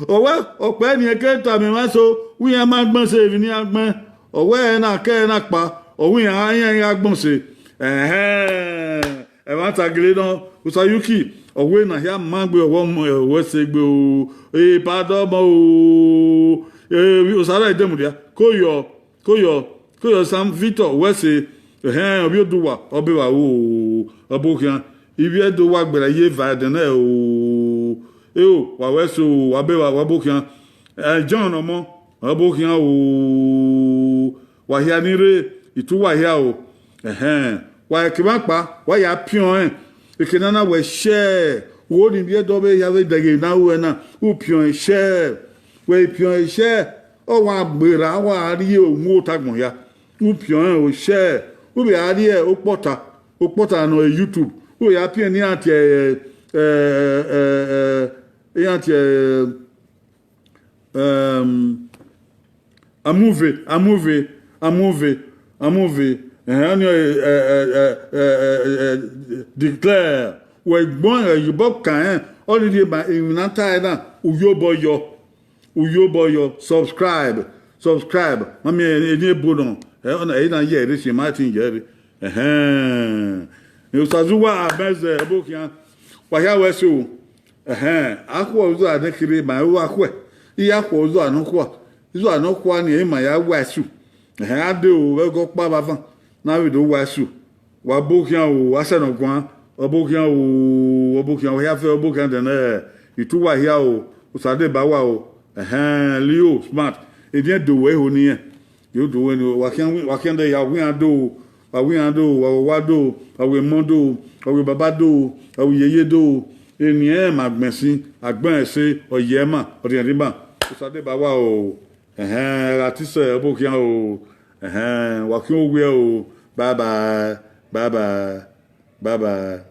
owo ope eniyan keta me ma so wi ma gbon se ni agbon owo e na ke na pa owo yan agbon se e ma ta gele don Usayuki owo na ya ma gbe owo se gbe o pardon mo o usara idemu dia koyo Sam Victor we se obi oduwa obi wa o obokian ibi edowa gbere ye va de na o wa we so wa be wa obokian John omo obokian o wa hia ni re itu wa hia o wa kiba pa wa ya pion ikinana we share wo ni bi edobe ya we dege na we na u pion share we pion share o wa gbera wa ri o mu tagbon ya u pion o share u be ari e o pota no YouTube u ya pion ni ati a movie declare we gbon you bob kan only by inata na uyoboyo subscribe mami eni bodon ona e na ye re se martin ye you sazuwa abeze ebokian wa ya weso akwa ozo adekire ma wo akwa iya akwa ozo anokwa ni e ma ya wasu ade o ego pa bavan na we do wasu wa bokian o asenogwan obokian o ya fe obokian de na ituwa hia o usade ba wa o Leo smart e dia do we ho ni yo do we no wa kian de ya wi ado wa we mondo wa we babado wa we yeye do eni magbensin agbon ese oyema orienriba usade ba wa o ratise obokian o wa kian o we o bye bye